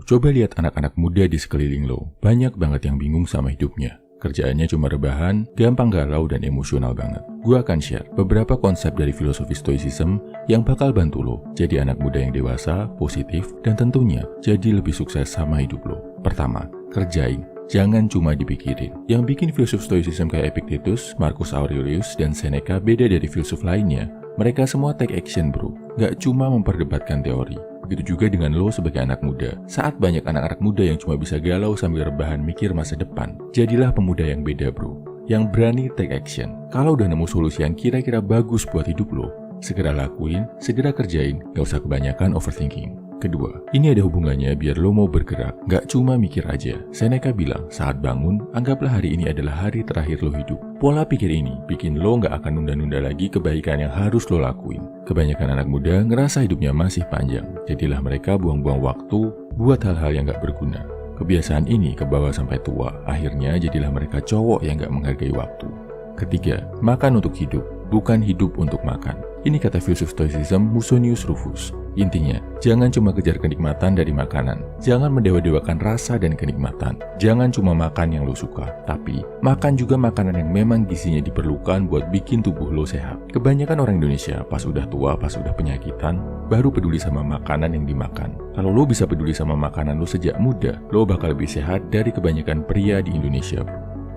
Bro, coba lihat anak-anak muda di sekeliling lo. Banyak banget yang bingung sama hidupnya. Kerjaannya cuma rebahan, gampang galau dan emosional banget. Gue akan share beberapa konsep dari filosofi Stoicism yang bakal bantu lo jadi anak muda yang dewasa, positif, dan tentunya jadi lebih sukses sama hidup lo. Pertama, kerjain. Jangan cuma dipikirin. Yang bikin filsuf Stoicism kayak Epictetus, Marcus Aurelius, dan Seneca beda dari filsuf lainnya. Mereka semua take action bro, gak cuma memperdebatkan teori. Begitu juga dengan lo sebagai anak muda. Saat banyak anak-anak muda yang cuma bisa galau sambil rebahan mikir masa depan, jadilah pemuda yang beda bro, yang berani take action. Kalau udah nemu solusi yang kira-kira bagus buat hidup lo, segera lakuin, segera kerjain, gak usah kebanyakan overthinking. Kedua, ini ada hubungannya biar lo mau bergerak, gak cuma mikir aja. Seneca bilang, saat bangun, anggaplah hari ini adalah hari terakhir lo hidup. Pola pikir ini bikin lo gak akan nunda-nunda lagi kebaikan yang harus lo lakuin. Kebanyakan anak muda ngerasa hidupnya masih panjang, jadilah mereka buang-buang waktu buat hal-hal yang gak berguna. Kebiasaan ini kebawa sampai tua, akhirnya jadilah mereka cowok yang gak menghargai waktu. Ketiga, makan untuk hidup, bukan hidup untuk makan. Ini kata filsuf Stoicism Musonius Rufus. Intinya, jangan cuma kejar kenikmatan dari makanan. Jangan mendewa-dewakan rasa dan kenikmatan. Jangan cuma makan yang lo suka, tapi makan juga makanan yang memang gizinya diperlukan buat bikin tubuh lo sehat. Kebanyakan orang Indonesia pas udah tua, pas udah penyakitan, baru peduli sama makanan yang dimakan. Kalau lo bisa peduli sama makanan lo sejak muda, lo bakal lebih sehat dari kebanyakan pria di Indonesia.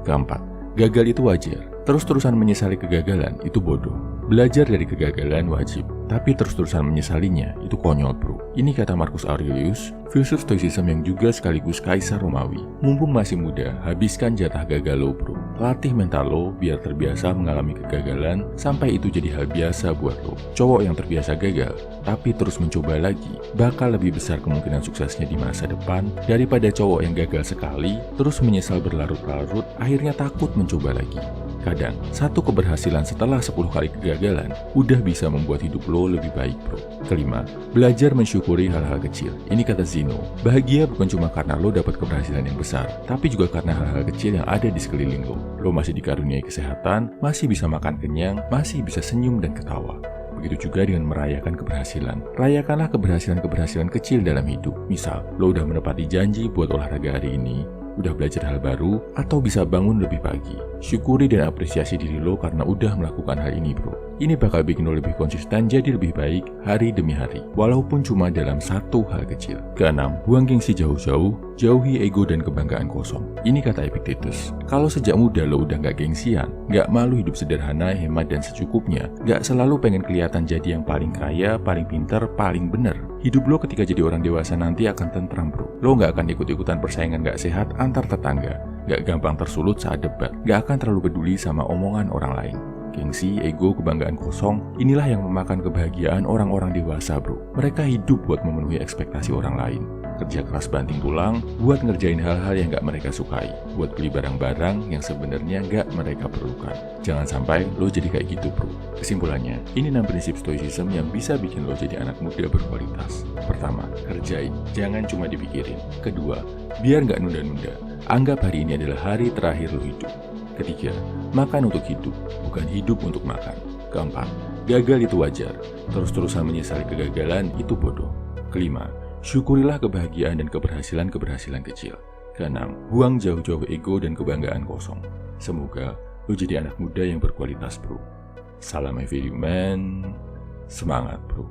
Keempat, gagal itu wajar. Terus-terusan menyesali kegagalan itu bodoh. Belajar dari kegagalan wajib, tapi terus-terusan menyesalinya itu konyol bro. Ini kata Marcus Aurelius, filsuf Stoicism yang juga sekaligus kaisar Romawi. Mumpung masih muda, habiskan jatah gagal lo bro. Latih mental lo biar terbiasa mengalami kegagalan sampai itu jadi hal biasa buat lo. Cowok yang terbiasa gagal, tapi terus mencoba lagi, bakal lebih besar kemungkinan suksesnya di masa depan daripada cowok yang gagal sekali, terus menyesal berlarut-larut, akhirnya takut mencoba lagi. Kadang, satu keberhasilan setelah 10 kali kegagalan udah bisa membuat hidup lo lebih baik bro. Kelima, belajar mensyukuri hal-hal kecil. Ini kata Zeno, bahagia bukan cuma karena lo dapat keberhasilan yang besar, tapi juga karena hal-hal kecil yang ada di sekeliling lo. Lo masih dikaruniai kesehatan, masih bisa makan kenyang, masih bisa senyum dan ketawa. Begitu juga dengan merayakan keberhasilan. Rayakanlah keberhasilan-keberhasilan kecil dalam hidup. Misal, lo udah menepati janji buat olahraga hari ini, udah belajar hal baru, atau bisa bangun lebih pagi. Syukuri dan apresiasi diri lo karena udah melakukan hal ini bro. Ini bakal bikin lo lebih konsisten jadi lebih baik hari demi hari, walaupun cuma dalam satu hal kecil. Keenam, buang gengsi jauh-jauh, jauhi ego dan kebanggaan kosong. Ini kata Epictetus. Kalau sejak muda lo udah gak gengsian, gak malu hidup sederhana, hemat dan secukupnya, gak selalu pengen kelihatan jadi yang paling kaya, paling pintar, paling bener, hidup lo ketika jadi orang dewasa nanti akan tentram bro. Lo gak akan ikut-ikutan persaingan gak sehat antar tetangga, gak gampang tersulut saat debat, gak akan terlalu peduli sama omongan orang lain. Gengsi, ego, kebanggaan kosong, inilah yang memakan kebahagiaan orang-orang dewasa bro. Mereka hidup buat memenuhi ekspektasi orang lain, kerja keras banting tulang buat ngerjain hal-hal yang gak mereka sukai, buat beli barang-barang yang sebenarnya gak mereka perlukan. Jangan sampai lo jadi kayak gitu bro. Kesimpulannya, ini 6 prinsip Stoicism yang bisa bikin lo jadi anak muda berkualitas. Pertama, kerjain, jangan cuma dipikirin. Kedua, biar gak nunda-nunda, anggap hari ini adalah hari terakhir lo hidup. Ketiga, makan untuk hidup, bukan hidup untuk makan. Keempat, gagal itu wajar. Terus-terusan menyesali kegagalan itu bodoh. Kelima, syukurilah kebahagiaan dan keberhasilan-keberhasilan kecil. Keenam, buang jauh-jauh ego dan kebanggaan kosong. Semoga lo jadi anak muda yang berkualitas bro. Salam every man, semangat bro.